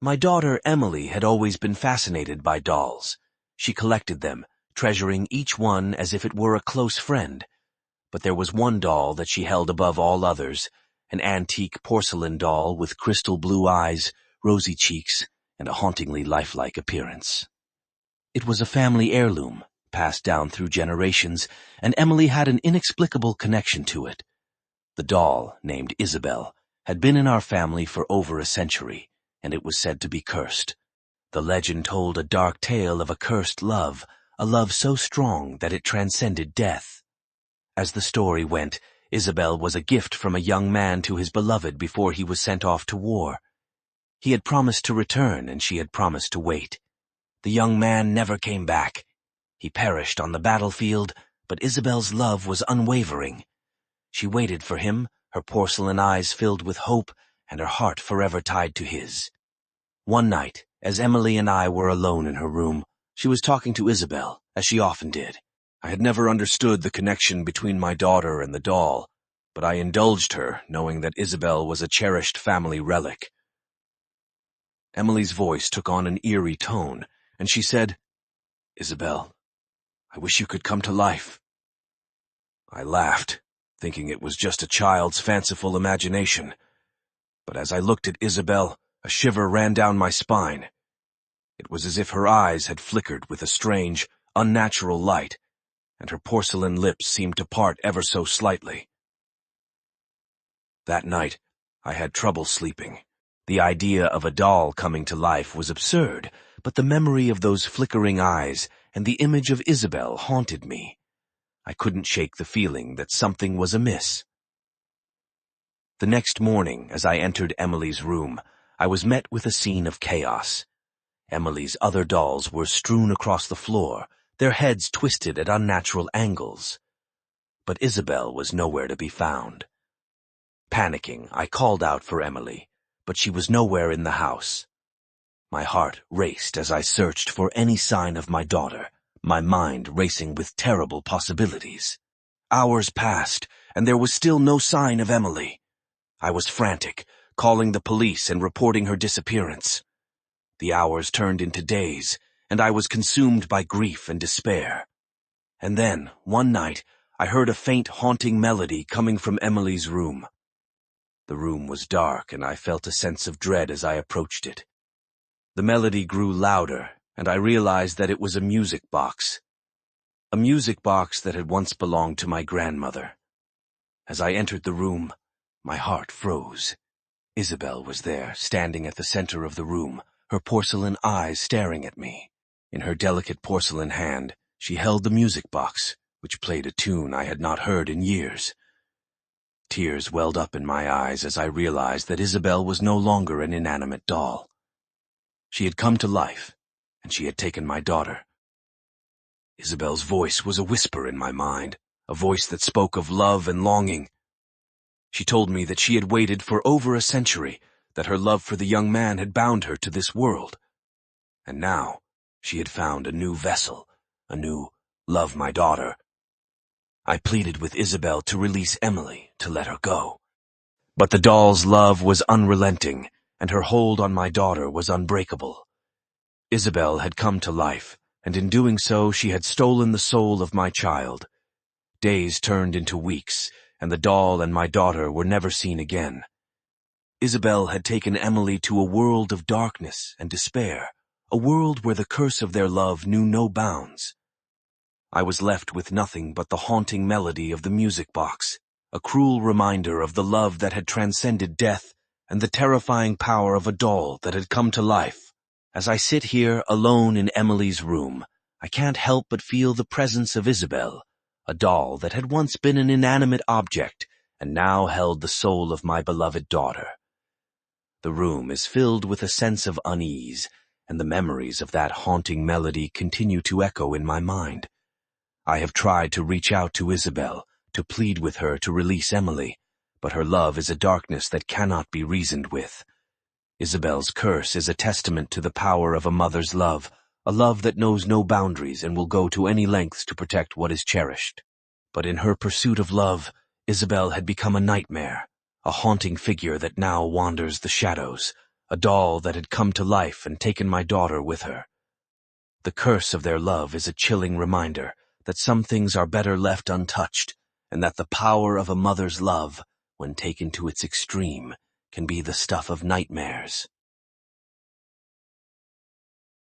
My daughter Emily had always been fascinated by dolls. She collected them, treasuring each one as if it were a close friend. But there was one doll that she held above all others, an antique porcelain doll with crystal blue eyes, rosy cheeks, and a hauntingly lifelike appearance. It was a family heirloom, passed down through generations, and Emily had an inexplicable connection to it. The doll, named Isabelle, had been in our family for over a century, and it was said to be cursed. The legend told a dark tale of a cursed love, a love so strong that it transcended death. As the story went, Isabelle was a gift from a young man to his beloved before he was sent off to war. He had promised to return, and she had promised to wait. The young man never came back. He perished on the battlefield, but Isabelle's love was unwavering. She waited for him, her porcelain eyes filled with hope, and her heart forever tied to his. One night, as Emily and I were alone in her room, she was talking to Isabelle, as she often did. I had never understood the connection between my daughter and the doll, but I indulged her, knowing that Isabelle was a cherished family relic. Emily's voice took on an eerie tone, and she said, "Isabelle, I wish you could come to life." I laughed, thinking it was just a child's fanciful imagination. But as I looked at Isabelle, a shiver ran down my spine. It was as if her eyes had flickered with a strange, unnatural light, and her porcelain lips seemed to part ever so slightly. That night, I had trouble sleeping. The idea of a doll coming to life was absurd, but the memory of those flickering eyes and the image of Isabelle haunted me. I couldn't shake the feeling that something was amiss. The next morning, as I entered Emily's room, I was met with a scene of chaos. Emily's other dolls were strewn across the floor, their heads twisted at unnatural angles. But Isabelle was nowhere to be found. Panicking, I called out for Emily, but she was nowhere in the house. My heart raced as I searched for any sign of my daughter, my mind racing with terrible possibilities. Hours passed, and there was still no sign of Emily. I was frantic, calling the police and reporting her disappearance. The hours turned into days, and I was consumed by grief and despair. And then, one night, I heard a faint haunting melody coming from Emily's room. The room was dark, and I felt a sense of dread as I approached it. The melody grew louder, and I realized that it was a music box. A music box that had once belonged to my grandmother. As I entered the room, my heart froze. Isabelle was there, standing at the center of the room, her porcelain eyes staring at me. In her delicate porcelain hand, she held the music box, which played a tune I had not heard in years. Tears welled up in my eyes as I realized that Isabelle was no longer an inanimate doll. She had come to life, and she had taken my daughter. Isabelle's voice was a whisper in my mind, a voice that spoke of love and longing. She told me that she had waited for over a century, that her love for the young man had bound her to this world. And now, she had found a new vessel, a new love my daughter. I pleaded with Isabelle to release Emily, to let her go. But the doll's love was unrelenting, and her hold on my daughter was unbreakable. Isabelle had come to life, and in doing so she had stolen the soul of my child. Days turned into weeks, and the doll and my daughter were never seen again. Isabelle had taken Emily to a world of darkness and despair, a world where the curse of their love knew no bounds. I was left with nothing but the haunting melody of the music box, a cruel reminder of the love that had transcended death and the terrifying power of a doll that had come to life. As I sit here alone in Emily's room, I can't help but feel the presence of Isabelle, a doll that had once been an inanimate object and now held the soul of my beloved daughter. The room is filled with a sense of unease, and the memories of that haunting melody continue to echo in my mind. I have tried to reach out to Isabelle, to plead with her to release Emily, but her love is a darkness that cannot be reasoned with. Isabelle's curse is a testament to the power of a mother's love, a love that knows no boundaries and will go to any lengths to protect what is cherished. But in her pursuit of love, Isabelle had become a nightmare, a haunting figure that now wanders the shadows, a doll that had come to life and taken my daughter with her. The curse of their love is a chilling reminder that some things are better left untouched, and that the power of a mother's love, when taken to its extreme, can be the stuff of nightmares.